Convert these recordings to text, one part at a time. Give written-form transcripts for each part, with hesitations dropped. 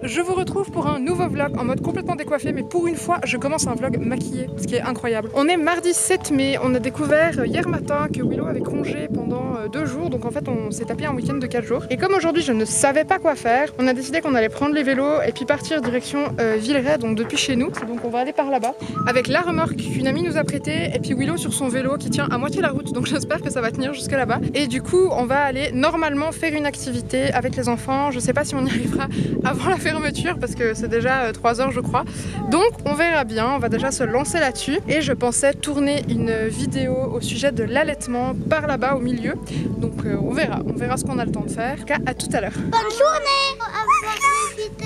Je vous retrouve pour un nouveau vlog en mode complètement décoiffé, mais pour une fois je commence un vlog maquillé, ce qui est incroyable. On est mardi 7 mai, on a découvert hier matin que Willow avait congé pendant 2 jours, donc en fait on s'est tapé un week-end de 4 jours. Et comme aujourd'hui je ne savais pas quoi faire, on a décidé qu'on allait prendre les vélos et puis partir direction Villeray, donc depuis chez nous. Donc on va aller par là-bas, avec la remorque qu'une amie nous a prêtée, et puis Willow sur son vélo qui tient à moitié la route, donc j'espère que ça va tenir jusque là-bas. Et du coup on va aller normalement faire une activité avec les enfants, je sais pas si on y arrivera avant la fermeture parce que c'est déjà 3 h je crois, donc on verra bien. On va déjà se lancer là-dessus et je pensais tourner une vidéo au sujet de l'allaitement par là-bas au milieu, donc on verra ce qu'on a le temps de faire. En tout cas, à tout à l'heure. Bonne journée.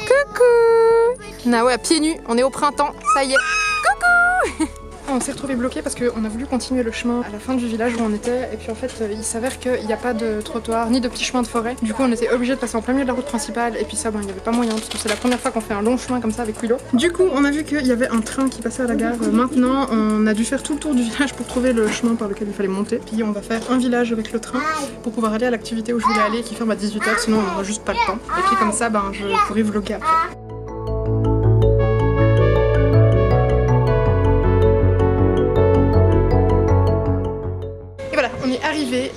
Coucou Nao à pieds nus, on est au printemps, ça y est. Coucou. On s'est retrouvé bloqué parce qu'on a voulu continuer le chemin à la fin du village où on était, et puis en fait il s'avère qu'il n'y a pas de trottoir ni de petits chemins de forêt. Du coup on était obligé de passer en plein milieu de la route principale, et puis ça, il n'y avait pas moyen parce que c'est la première fois qu'on fait un long chemin comme ça avec Willow. Du coup on a vu qu'il y avait un train qui passait à la gare. Maintenant on a dû faire tout le tour du village pour trouver le chemin par lequel il fallait monter. Puis on va faire un village avec le train pour pouvoir aller à l'activité où je voulais aller, qui ferme à 18 h, sinon on n'aura juste pas le temps. Et puis comme ça je pourrai vlogger après. Arrivé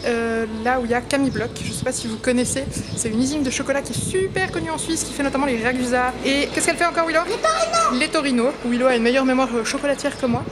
là où il y a Camille Bloch, je sais pas si vous connaissez, c'est une usine de chocolat qui est super connue en Suisse, qui fait notamment les Ragusa. Et qu'est-ce qu'elle fait encore, Willow? Les Torino. Willow a une meilleure mémoire chocolatière que moi.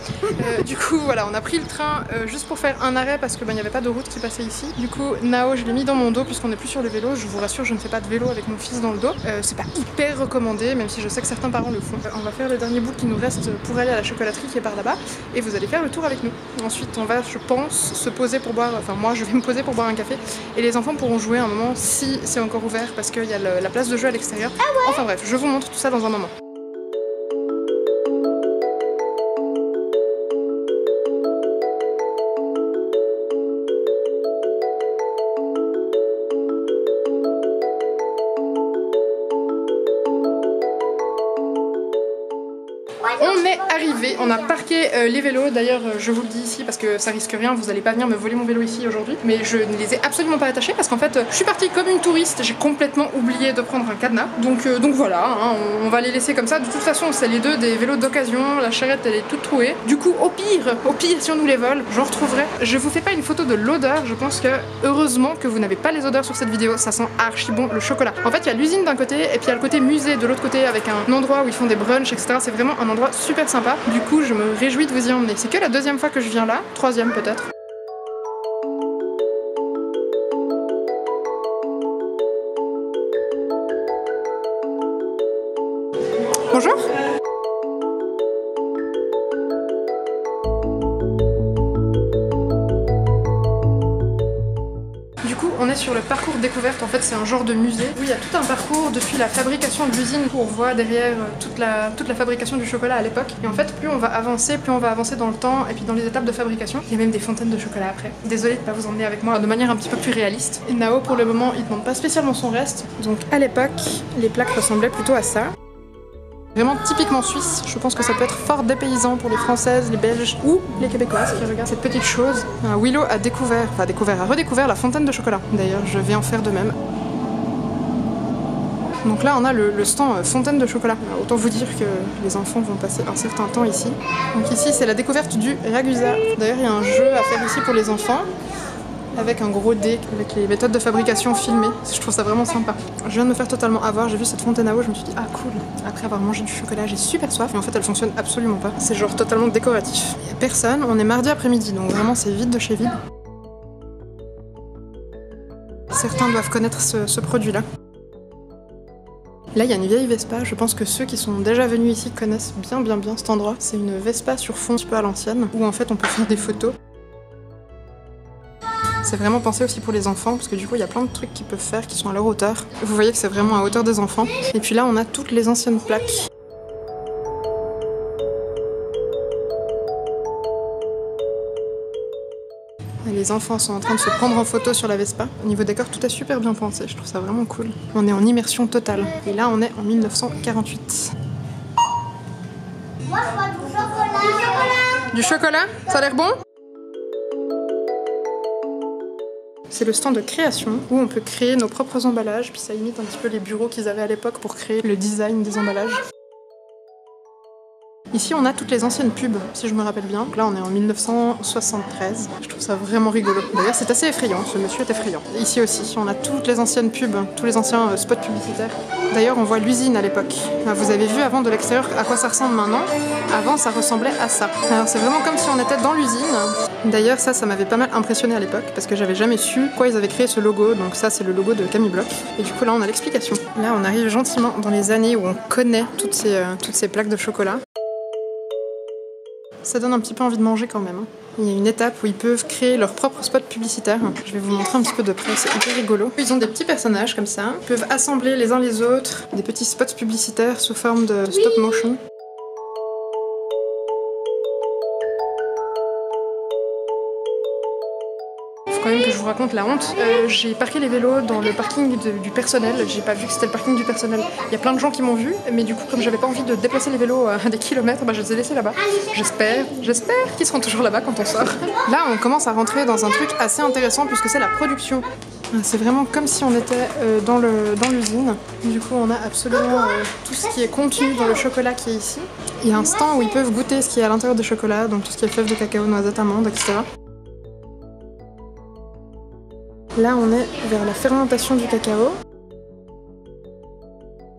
Du coup voilà, on a pris le train juste pour faire un arrêt parce qu'il n'y avait pas de route qui passait ici. Du coup Nao je l'ai mis dans mon dos puisqu'on n'est plus sur le vélo. Je vous rassure, je ne fais pas de vélo avec mon fils dans le dos. C'est pas hyper recommandé, même si je sais que certains parents le font. On va faire le dernier bout qui nous reste pour aller à la chocolaterie qui est par là-bas, et vous allez faire le tour avec nous. Ensuite on va, je pense, se poser pour boire, enfin moi je vais me poser pour boire un café, et les enfants pourront jouer un moment si c'est encore ouvert parce qu'il y a la place de jeu à l'extérieur. Enfin bref, je vous montre tout ça dans un moment. On est arrivé, on a parqué les vélos. D'ailleurs je vous le dis ici parce que ça risque rien, vous allez pas venir me voler mon vélo ici aujourd'hui, mais je ne les ai absolument pas attachés parce qu'en fait je suis partie comme une touriste, j'ai complètement oublié de prendre un cadenas, donc voilà, hein, on va les laisser comme ça. De toute façon c'est les deux des vélos d'occasion, la charrette elle est toute trouée, du coup au pire si on nous les vole, j'en retrouverai. Je vous fais pas une photo de l'odeur, je pense que heureusement que vous n'avez pas les odeurs sur cette vidéo, ça sent archi bon le chocolat. En fait il y a l'usine d'un côté et puis il y a le côté musée de l'autre côté avec un endroit où ils font des brunchs etc. C'est vraiment un endroit super sympa, du coup je me réjouis de vous y emmener. C'est que la 2e fois que je viens là, 3e peut-être. Bonjour. On est sur le parcours découverte, en fait c'est un genre de musée où il y a tout un parcours depuis la fabrication de l'usine où on voit derrière toute la fabrication du chocolat à l'époque. Et en fait plus on va avancer dans le temps et puis dans les étapes de fabrication. Il y a même des fontaines de chocolat après. Désolée de ne pas vous emmener avec moi de manière un petit peu plus réaliste. Et Nao pour le moment il ne demande pas spécialement son reste. Donc à l'époque les plaques ressemblaient plutôt à ça. Vraiment typiquement suisse, je pense que ça peut être fort dépaysant pour les Françaises, les Belges ou les Québécoises qui regardent cette petite chose. Willow a redécouvert la fontaine de chocolat. D'ailleurs, je vais en faire de même. Donc là, on a le stand fontaine de chocolat. Autant vous dire que les enfants vont passer un certain temps ici. Donc ici, c'est la découverte du Ragusa. D'ailleurs, il y a un jeu à faire ici pour les enfants, avec un gros dé, avec les méthodes de fabrication filmées. Je trouve ça vraiment sympa. Je viens de me faire totalement avoir, j'ai vu cette fontaine à eau, je me suis dit ah cool. Après avoir mangé du chocolat, j'ai super soif, mais en fait elle fonctionne absolument pas. C'est genre totalement décoratif. Il y a personne, on est mardi après-midi, donc vraiment c'est vide de chez vide. Certains doivent connaître ce produit-là. Là, il y a une vieille Vespa, je pense que ceux qui sont déjà venus ici connaissent bien cet endroit. C'est une Vespa sur fond un petit peu à l'ancienne, où en fait on peut faire des photos. C'est vraiment pensé aussi pour les enfants parce que du coup il y a plein de trucs qu'ils peuvent faire qui sont à leur hauteur. Vous voyez que c'est vraiment à hauteur des enfants. Et puis là on a toutes les anciennes plaques. Et les enfants sont en train de se prendre en photo sur la Vespa. Au niveau décor tout est super bien pensé, je trouve ça vraiment cool. On est en immersion totale. Et là on est en 1948. Moi je vois du chocolat. Du chocolat? Ça a l'air bon? C'est le stand de création où on peut créer nos propres emballages, puis ça imite un petit peu les bureaux qu'ils avaient à l'époque pour créer le design des emballages. Ici, on a toutes les anciennes pubs, si je me rappelle bien. Donc là, on est en 1973. Je trouve ça vraiment rigolo. D'ailleurs, c'est assez effrayant. Ce monsieur est effrayant. Ici aussi, on a toutes les anciennes pubs, tous les anciens spots publicitaires. D'ailleurs, on voit l'usine à l'époque. Vous avez vu avant de l'extérieur à quoi ça ressemble maintenant. Avant, ça ressemblait à ça. Alors, c'est vraiment comme si on était dans l'usine. D'ailleurs, ça m'avait pas mal impressionné à l'époque parce que j'avais jamais su pourquoi ils avaient créé ce logo. Donc ça, c'est le logo de Camille Bloch. Et du coup, là, on a l'explication. Là, on arrive gentiment dans les années où on connaît toutes ces plaques de chocolat. Ça donne un petit peu envie de manger quand même. Il y a une étape où ils peuvent créer leur propre spot publicitaire. Je vais vous montrer un petit peu de près, c'est hyper rigolo. Ils ont des petits personnages comme ça. Ils peuvent assembler les uns les autres des petits spots publicitaires sous forme de stop motion. Quand même que je vous raconte la honte. J'ai parqué les vélos dans le parking du personnel. J'ai pas vu que c'était le parking du personnel. Il y a plein de gens qui m'ont vu, mais du coup, comme j'avais pas envie de déplacer les vélos à des kilomètres, je les ai laissés là-bas. J'espère qu'ils seront toujours là-bas quand on sort. Là, on commence à rentrer dans un truc assez intéressant puisque c'est la production. C'est vraiment comme si on était dans l'usine. Du coup, on a absolument tout ce qui est contenu dans le chocolat qui est ici. Il y a un stand où ils peuvent goûter ce qui est à l'intérieur du chocolat, donc tout ce qui est fèves de cacao, noisettes, amandes, etc. Là, on est vers la fermentation du cacao.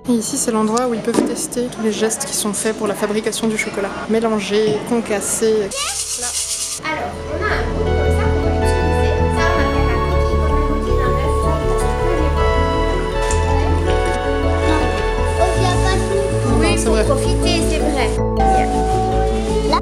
Et ici, c'est l'endroit où ils peuvent tester tous les gestes qui sont faits pour la fabrication du chocolat. Mélanger, concasser. Là. Alors, on a un bout comme ça qu'on va utiliser. Ça, on appelle la coquille, comme un coquille d'un œuf. On vient pas tout. Oui, c'est vrai. Profiter, c'est vrai. Là.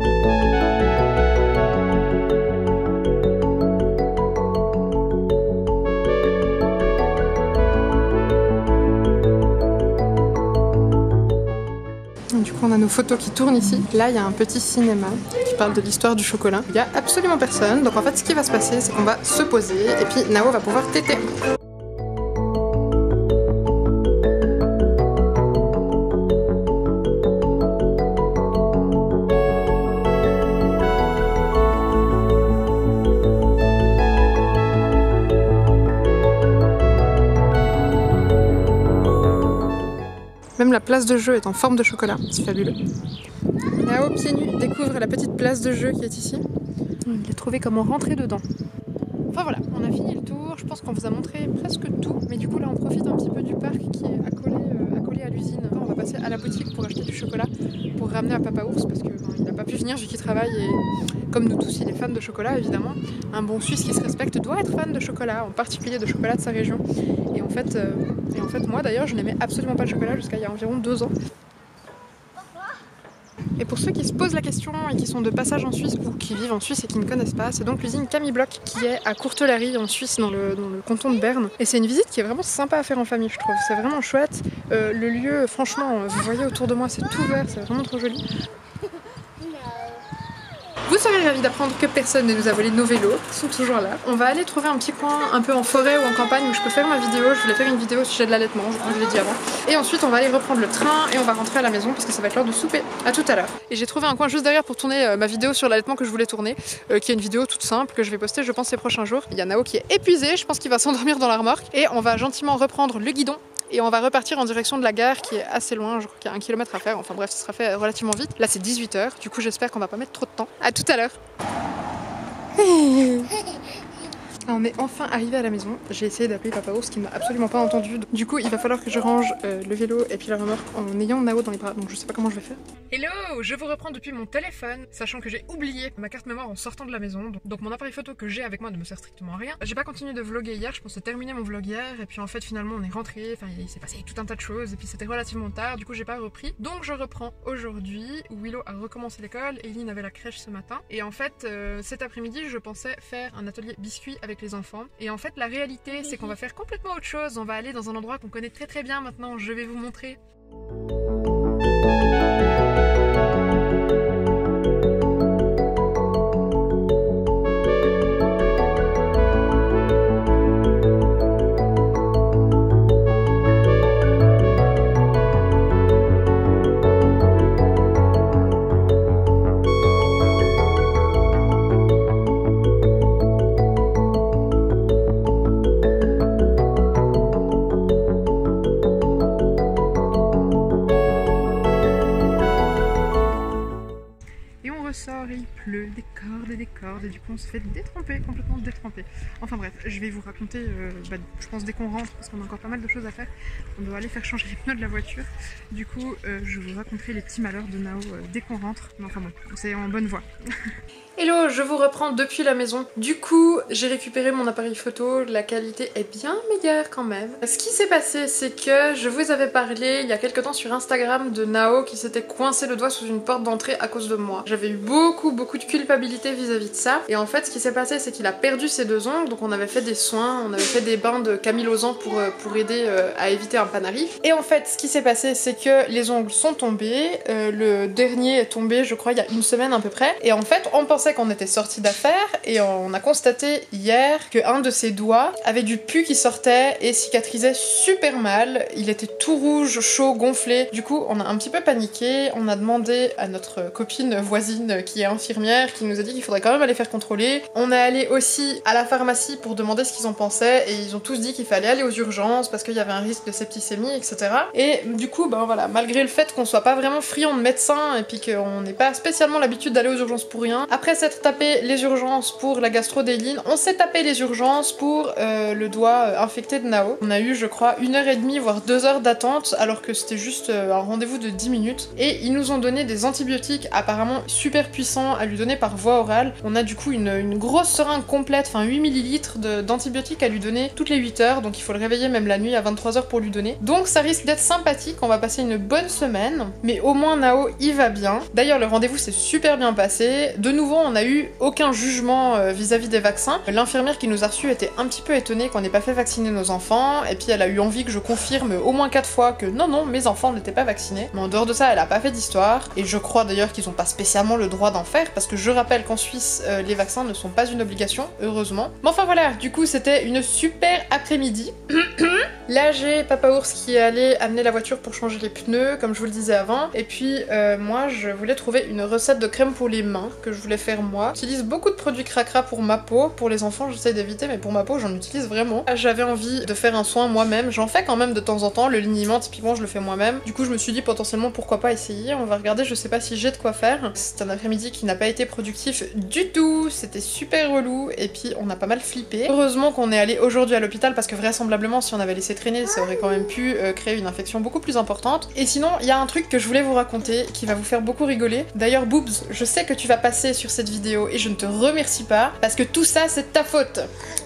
Du coup, on a nos photos qui tournent ici. Là, il y a un petit cinéma qui parle de l'histoire du chocolat. Il n'y a absolument personne. Donc en fait, ce qui va se passer, c'est qu'on va se poser et puis Nao va pouvoir téter. Même la place de jeu est en forme de chocolat, c'est fabuleux. Nao, pieds nus, découvre la petite place de jeu qui est ici. Il a trouvé comment rentrer dedans. Enfin voilà, on a fini le tour, je pense qu'on vous a montré presque tout. Mais du coup là on profite un petit peu du parc qui est accolé à l'usine. On va passer à la boutique pour acheter du chocolat, pour ramener à Papa Ours parce qu'il n'a pas pu venir vu qu'il travaille et comme nous tous il est fan de chocolat évidemment. Un bon Suisse qui se respecte doit être fan de chocolat, en particulier de chocolat de sa région. Et en fait moi d'ailleurs je n'aimais absolument pas le chocolat jusqu'à il y a environ 2 ans. Et pour ceux qui se posent la question et qui sont de passage en Suisse ou qui vivent en Suisse et qui ne connaissent pas, c'est donc l'usine Camille Bloch qui est à Courtelary en Suisse dans le canton de Berne. Et c'est une visite qui est vraiment sympa à faire en famille je trouve, c'est vraiment chouette. Le lieu franchement, vous voyez autour de moi c'est tout vert, c'est vraiment trop joli. Vous serez ravis d'apprendre que personne ne nous a volé nos vélos, ils sont toujours là. On va aller trouver un petit coin un peu en forêt ou en campagne où je peux faire ma vidéo. Je voulais faire une vidéo au sujet de l'allaitement, je crois que je l'ai dit avant. Et ensuite on va aller reprendre le train et on va rentrer à la maison parce que ça va être l'heure de souper. A tout à l'heure. Et j'ai trouvé un coin juste derrière pour tourner ma vidéo sur l'allaitement que je voulais tourner, qui est une vidéo toute simple que je vais poster je pense ces prochains jours. Il y a Nao qui est épuisé, je pense qu'il va s'endormir dans la remorque. Et on va gentiment reprendre le guidon. Et on va repartir en direction de la gare qui est assez loin, je crois qu'il y a 1 kilomètre à faire, enfin bref, ça sera fait relativement vite. Là c'est 18 h, du coup j'espère qu'on va pas mettre trop de temps. A tout à l'heure. On est enfin arrivé à la maison. J'ai essayé d'appeler Papa Ours qui ne m'a absolument pas entendu. Du coup, il va falloir que je range le vélo et puis la remorque en ayant Nao dans les bras. Donc je sais pas comment je vais faire. Hello, je vous reprends depuis mon téléphone, sachant que j'ai oublié ma carte mémoire en sortant de la maison. Donc mon appareil photo que j'ai avec moi ne me sert strictement à rien. J'ai pas continué de vlogger hier, je pensais terminer mon vlog hier. Et puis en fait finalement on est rentré, enfin il s'est passé tout un tas de choses. Et puis c'était relativement tard, du coup j'ai pas repris. Donc je reprends aujourd'hui. Willow a recommencé l'école, Eileen avait la crèche ce matin. Et en fait cet après-midi je pensais faire un atelier biscuits avec les enfants. Et en fait la réalité c'est qu'on va faire complètement autre chose. On va aller dans un endroit qu'on connaît très bien maintenant, je vais vous montrer. ressort et il pleut, des cordes, et du coup on se fait détremper, complètement détremper. Enfin bref, je vais vous raconter, je pense dès qu'on rentre, parce qu'on a encore pas mal de choses à faire, on doit aller faire changer les pneus de la voiture. Du coup, je vous raconterai les petits malheurs de Nao dès qu'on rentre, mais enfin bon, c'est en bonne voie. Hello, je vous reprends depuis la maison. Du coup, j'ai récupéré mon appareil photo, la qualité est bien meilleure quand même. Ce qui s'est passé, c'est que je vous avais parlé il y a quelques temps sur Instagram de Nao qui s'était coincé le doigt sous une porte d'entrée à cause de moi. J'avais eu beaucoup de culpabilité vis-à-vis de ça. Et en fait, ce qui s'est passé, c'est qu'il a perdu ses 2 ongles, donc on avait fait des soins, on avait fait des bains de camillosant pour aider à éviter un panarif. Et en fait, ce qui s'est passé, c'est que les ongles sont tombés. Le dernier est tombé, je crois, il y a une semaine à peu près. Et en fait, on pensait qu'on était sorti d'affaires et on a constaté hier qu'un de ses doigts avait du pus qui sortait et cicatrisait super mal. Il était tout rouge, chaud, gonflé. Du coup, on a un petit peu paniqué. On a demandé à notre copine voisine qui est infirmière, qui nous a dit qu'il faudrait quand même aller faire contrôler. On est allé aussi à la pharmacie pour demander ce qu'ils en pensaient et ils ont tous dit qu'il fallait aller aux urgences parce qu'il y avait un risque de septicémie, etc. Et du coup, ben voilà, malgré le fait qu'on soit pas vraiment friand de médecins et puis qu'on n'ait pas spécialement l'habitude d'aller aux urgences pour rien, après s'être tapé les urgences pour la gastro d'Eileen, on s'est tapé les urgences pour le doigt infecté de Nao. On a eu, je crois, 1h30 voire 2 heures d'attente alors que c'était juste un rendez-vous de 10 minutes. Et ils nous ont donné des antibiotiques apparemment super puissants à lui donner par voie orale. On a du coup une grosse seringue complète, enfin 8 ml d'antibiotiques à lui donner toutes les 8 heures, donc il faut le réveiller même la nuit à 23 h pour lui donner. Donc ça risque d'être sympathique, on va passer une bonne semaine, mais au moins Nao il va bien. D'ailleurs le rendez-vous s'est super bien passé. De nouveau on a eu aucun jugement vis-à-vis des vaccins. L'infirmière qui nous a reçus était un petit peu étonnée qu'on n'ait pas fait vacciner nos enfants, et puis elle a eu envie que je confirme au moins 4 fois que non, mes enfants n'étaient pas vaccinés. Mais en dehors de ça, elle a pas fait d'histoire, et je crois d'ailleurs qu'ils ont pas spécialement le droit d'en faire, parce que je rappelle qu'en Suisse, les vaccins ne sont pas une obligation, heureusement. Mais enfin voilà, du coup c'était une super après-midi. Là j'ai Papa Ours qui est allé amener la voiture pour changer les pneus, comme je vous le disais avant, et puis moi je voulais trouver une recette de crème pour les mains, que je voulais faire moi. J'utilise beaucoup de produits cracra pour ma peau, pour les enfants j'essaie d'éviter, mais pour ma peau j'en utilise vraiment. J'avais envie de faire un soin moi-même, j'en fais quand même de temps en temps, le liniment typiquement je le fais moi-même. Du coup je me suis dit potentiellement pourquoi pas essayer, on va regarder, je sais pas si j'ai de quoi faire. C'est un après-midi qui n'a pas été productif du tout, c'était super relou, et puis on a pas mal flippé. Heureusement qu'on est allé aujourd'hui à l'hôpital, parce que vraisemblablement si on avait laissé traîner, ça aurait quand même pu créer une infection beaucoup plus importante. Et sinon, il y a un truc que je voulais vous raconter, qui va vous faire beaucoup rigoler. D'ailleurs Boobs, je sais que tu vas passer sur cette vidéo, et je ne te remercie pas, parce que tout ça c'est ta faute.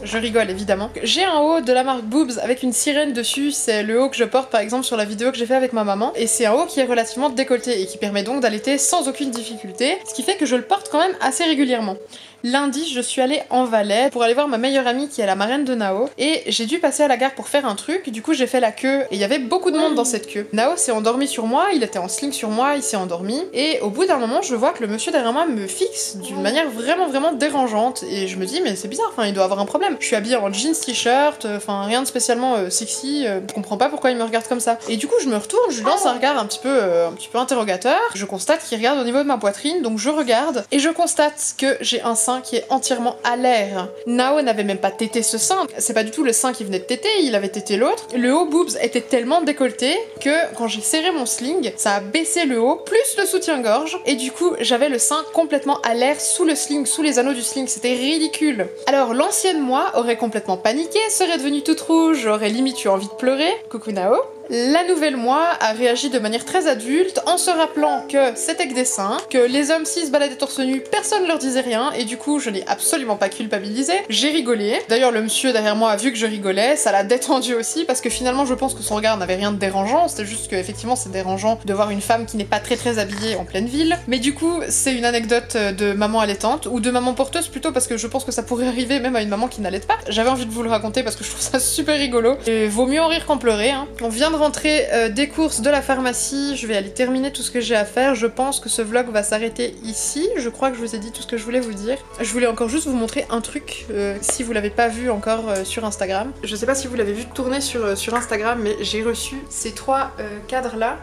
Je rigole évidemment. J'ai un haut de la marque Boobs avec une sirène dessus, c'est le haut que je porte par exemple sur la vidéo que j'ai fait avec ma maman, et c'est un haut qui est relativement décolleté, et qui permet donc d'allaiter sans aucune difficulté, ce qui fait que je le porte quand même assez régulièrement. Lundi, je suis allée en Valais pour aller voir ma meilleure amie qui est la marraine de Nao, et j'ai dû passer à la gare pour faire un truc, du coup j'ai fait la queue, et il y avait beaucoup de monde dans cette queue. Nao s'est endormi sur moi, il était en sling sur moi, il s'est endormi, et au bout d'un moment je vois que le monsieur derrière moi me fixe d'une manière vraiment dérangeante, et je me dis mais c'est bizarre, enfin il doit avoir un problème. Je suis habillée en jeans, t-shirt, enfin rien de spécialement sexy, je comprends pas pourquoi il me regarde comme ça. Et du coup je me retourne, je lui lance un regard un petit peu interrogateur, je constate qu'il regarde au niveau de ma poitrine, donc je regarde, et je constate que j'ai un sein qui est entièrement à l'air. Nao n'avait même pas tété ce sein, c'est pas du tout le sein qui venait de téter, il avait tété l'autre. Le haut Boobs était tellement décolleté que quand j'ai serré mon sling, ça a baissé le haut, plus le soutien-gorge, et du coup j'avais le sein complètement à l'air sous le sling, sous les anneaux du sling, c'était ridicule. Alors l'ancienne moi aurait complètement paniqué, serait devenue toute rouge, aurait limite eu envie de pleurer, coucou Nao. La nouvelle moi a réagi de manière très adulte en se rappelant que c'était que des seins, que les hommes cis se baladaient torse nu, personne leur disait rien, et du coup je n'ai absolument pas culpabilisé, j'ai rigolé. D'ailleurs le monsieur derrière moi a vu que je rigolais, ça l'a détendu aussi, parce que finalement je pense que son regard n'avait rien de dérangeant, c'était juste que effectivement c'est dérangeant de voir une femme qui n'est pas très habillée en pleine ville. Mais du coup c'est une anecdote de maman allaitante, ou de maman porteuse plutôt, parce que je pense que ça pourrait arriver même à une maman qui n'allaite pas. J'avais envie de vous le raconter parce que je trouve ça super rigolo, et vaut mieux en rire qu'en pleurer, hein. On vient de rentrer des courses de la pharmacie, je vais aller terminer tout ce que j'ai à faire, je pense que ce vlog va s'arrêter ici, je crois que je vous ai dit tout ce que je voulais vous dire. Je voulais encore juste vous montrer un truc, si vous l'avez pas vu encore sur Instagram. Je sais pas si vous l'avez vu tourner sur Instagram, mais j'ai reçu ces 3 cadres là,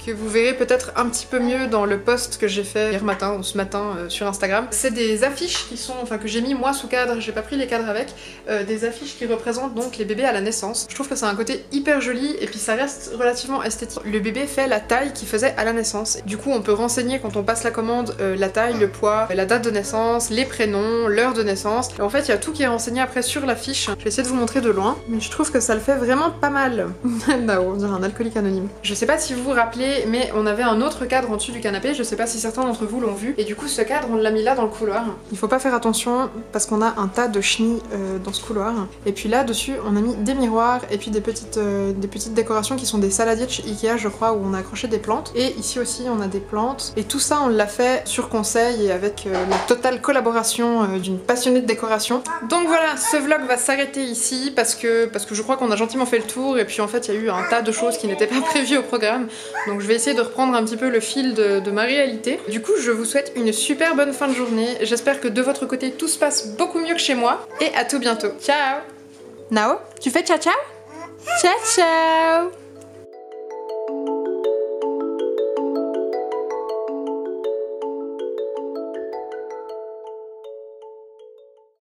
que vous verrez peut-être un petit peu mieux dans le post que j'ai fait hier matin ou ce matin sur Instagram. C'est des affiches qui sont, enfin que j'ai mis moi sous cadre, j'ai pas pris les cadres avec, des affiches qui représentent donc les bébés à la naissance. Je trouve que c'est un côté hyper joli et puis ça reste relativement esthétique. Le bébé fait la taille qu'il faisait à la naissance. Du coup on peut renseigner quand on passe la commande la taille, le poids, la date de naissance, les prénoms, l'heure de naissance. Et en fait il y a tout qui est renseigné après sur l'affiche. Je vais essayer de vous montrer de loin, mais je trouve que ça le fait vraiment pas mal. Nao, on dirait un alcoolique anonyme. Je sais pas si vous vous rappelez, mais on avait un autre cadre en dessus du canapé, je sais pas si certains d'entre vous l'ont vu, et du coup ce cadre on l'a mis là dans le couloir. Il faut pas faire attention parce qu'on a un tas de chenilles dans ce couloir. Et puis là dessus on a mis des miroirs et puis des petites décorations qui sont des saladiers chez Ikea je crois, où on a accroché des plantes. Et ici aussi on a des plantes. Et tout ça on l'a fait sur conseil et avec la totale collaboration d'une passionnée de décoration. Donc voilà, ce vlog va s'arrêter ici parce que je crois qu'on a gentiment fait le tour et puis en fait il y a eu un tas de choses qui n'étaient pas prévues au programme. Donc je vais essayer de reprendre un petit peu le fil de ma réalité. Du coup je vous souhaite une super bonne fin de journée. J'espère que de votre côté tout se passe beaucoup mieux que chez moi. Et à tout bientôt. Ciao! Nao, tu fais ciao ciao? Ciao ciao!